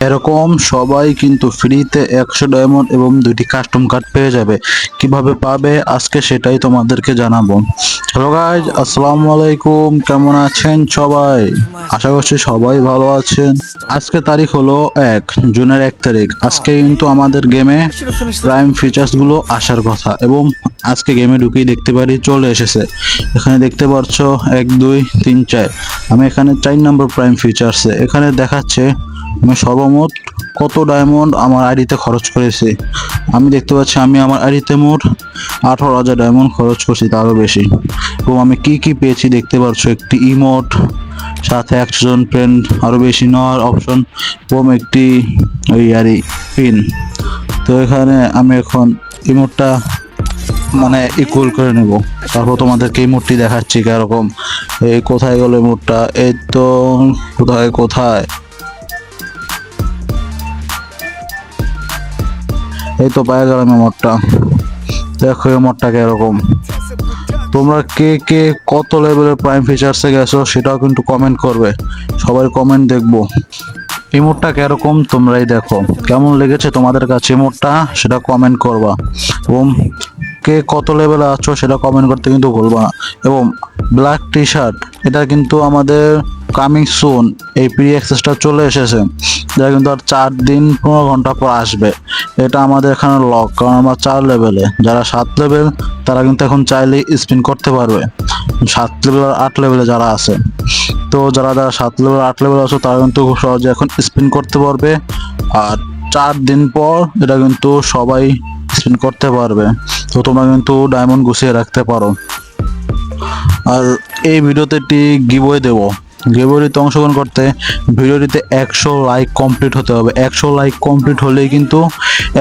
এরকম সবাই কিন্তু ফ্রিতে 100 ডায়মন্ড এবং 2টি কাস্টম কার্ড পেয়ে যাবে। কিভাবে পাবে আজকে সেটাই তোমাদেরকে জানাবো। হ্যালো গাইজ, আসসালামু আলাইকুম, কেমন আছেন সবাই? আশা করছি সবাই ভালো আছেন। আজকে তারিখ হলো জুনের 1 তারিখ। আজকে কিন্তু আমাদের গেমে প্রাইম ফিচার্স গুলো আসার কথা এবং আজকে গেমে ঢুকেই দেখতে পারি চলে এসেছে। এখানে দেখতে পাচ্ছ 1 2 3 4। আমি এখানে 4 নম্বর প্রাইম ফিচার্সে এখানে দেখাচ্ছে আমি সর্বমোট কত ডায়মন্ড আমার আইডিতে খরচ করেছি। আমি দেখতে পাচ্ছি আমি আমার আইডিতে মোট 18,000 ডায়মন্ড খরচ করছি, তারও বেশি। এবং আমি কি কি পেয়েছি দেখতে পাচ্ছ, একটি ইমোট, সাথে 100 জন ফ্রেন্ড, আরও বেশি নেওয়ার অপশন এবং একটি পিন। তো এখানে আমি এখন ইমোটটা ইকুয়াল করে নেব, তারপর তোমাদেরকে ইমোটটি দেখাচ্ছি কিরকম। এই কোথায় গেল ইমোটটা? এই তো কোথায় এই তো পায়ে গেলাম ইমোটটা। দেখো ইমোটটা কিরকম। তোমরা কে কে কত লেভেলের প্রাইম ফিচার্সে গেছো সেটাও কিন্তু কমেন্ট করবে, সবাই কমেন্ট দেখবো। ইমোটটা কিরকম তোমরাই দেখো, কেমন লেগেছে তোমাদের কাছে ইমোটটা সেটা কমেন্ট করবা এবং কে কত লেভেলে আছো সেটা কমেন্ট করতে কিন্তু ভুলবা না। এবং ব্ল্যাক টি শার্ট, এটা কিন্তু আমাদের কামিং সুন, এই প্রি অ্যাক্সেসটা চলে এসেছে, যেটা কিন্তু আর 4 দিন 15 ঘন্টা পর আসবে। এটা আমাদের এখানে লক, কারণ আমরা 4 লেভেলে, যারা 7 লেভেল তারা কিন্তু এখন চাইলে স্পিন করতে পারবে। 7 লেভেল আর 8 লেভেলে যারা আছে, তো যারা 7 লেভেল 8 লেভেল আছে তারা কিন্তু খুব সহজে এখন স্পিন করতে পারবে। আর 4 দিন পর এটা কিন্তু সবাই স্পিন করতে পারবে। তো তোমরা কিন্তু ডায়মন্ড গুছিয়ে রাখতে পারো। আর এই ভিডিওতে একটি গিভওয়ে দেবো। গিভওয়েতে অংশগ্রহণ করতে ভিডিওটিতে 100 লাইক কমপ্লিট হতে হবে। 100 লাইক কমপ্লিট হলেই কিন্তু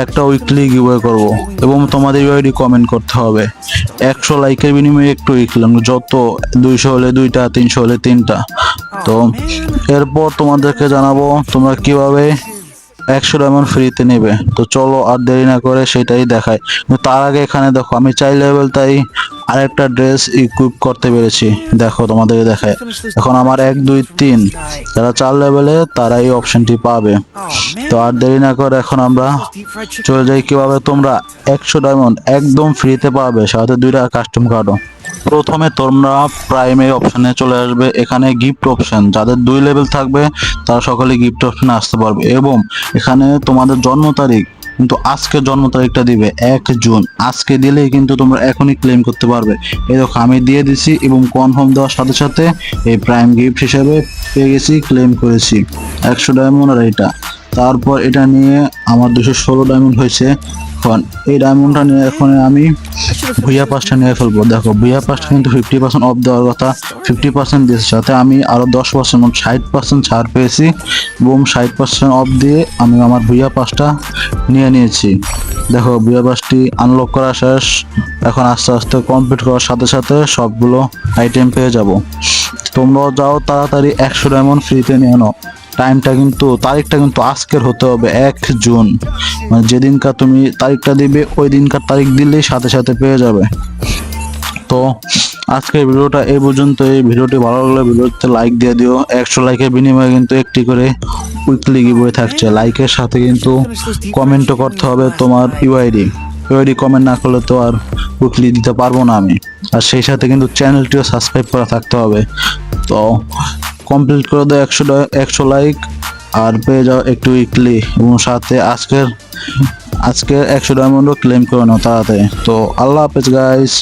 একটা উইকলি গিভওয়ে করব এবং তোমাদের ইউআইডি কমেন্ট করতে হবে। 100 লাইকের বিনিময়ে একটু উইকলি, যত 200 হলে 2টা, 300 হলে 3টা। তো এরপর তোমাদেরকে জানাবো তোমরা কিভাবে 100 ডায়মন্ড ফ্রিতে নেবে। তো চলো আর দেরি না করে সেটাই দেখায়। তার আগে এখানে দেখো আমি 4 লেভেল তাই আরেকটা ড্রেস ইকুইপ করতে পেরেছি। দেখো তোমাদেরকে দেখায়, এখন আমার 1 2 3 যারা 4 লেভেলে তারা এই অপশনটি পাবে। তো আর দেরি না করে এখন আমরা চলে যাই কিভাবে তোমরা 100 ডায়মন্ড একদম ফ্রিতে পাবে, সাথে 2টা কাস্টম কার্ডও। প্রথমে তোমরা প্রাইমে অপশনে চলে আসবে, এখানে গিফট অপশন, যাদের 2 লেভেল থাকবে তারা সকলে গিফট অপশনে আসতে পারবে। এবং এখানে তোমাদের জন্ম তারিখ কিন্তু আজকে জন্ম তারিখটা দিবে 1 জুন। আজকে দিলেই কিন্তু তোমরা এখনই ক্লেম করতে পারবে। এই দেখো আমি দিয়ে দিছি এবং কনফার্ম দেওয়ার সাথে সাথে এই প্রাইম গিফট হিসেবে পেয়ে গেছি, ক্লেম করেছি 100 ডায়মন্ড। আর এটা তারপর এটা নিয়ে আমার 216 ডায়মন্ড হয়েছে। এখন এই ডায়মন্ডটা নিয়ে এখন আমি ভুইয়া পাসটা নিয়ে ফেলবো। দেখো ভুইয়া পাসটা কিন্তু 50% অফ দেওয়ার কথা, 50% দিয়েছে, সাথে আমি আরো 10% 60% ছাড় পেয়েছি এবং 60% অফ দিয়ে আমি আমার ভুইয়া পাসটা নিয়ে নিয়েছি। দেখো ভুইয়া পাসটি আনলক করা শেষ। এখন আস্তে আস্তে কমপ্লিট করার সাথে সাথে সবগুলো আইটেম পেয়ে যাব। তোমরাও যাও তাড়াতাড়ি 100 ডায়মন্ড ফ্রিতে নিয়ে নাও। তারিখটা কিন্তু আজকের হতে হবে 1 জুন, যেদিনকার তুমি তারিখটা দিবে ওই দিনকার তারিখ দিলেই সাথে সাথে পেয়ে যাবে। তো আজকের ভিডিওটা এই পর্যন্ত। এই ভিডিওটি ভালো লাগলে ভিডিওতে লাইক দিয়ে দিও। 100 লাইকের বিনিময়ে কিন্তু একটি করে উইকলি গিভওয়ে থাকছে। লাইকের সাথে কিন্তু কমেন্টও করতে হবে তোমার ইউআইডি কমেন্ট না করলে তো আর উইকলি দিতে পারবো না আমি। আর সেই সাথে কিন্তু চ্যানেলটিও সাবস্ক্রাইব করা থাকতে হবে। তো কমপ্লিট করে দাও 100 লাইক আর পেয়ে যাও একটু উইকলি, এবং সাথে আজকের 100 ডায়মন্ডও ক্লেম করে নাও তাড়াতাড়ি। তো আল্লাহ হাফেজ গাইস।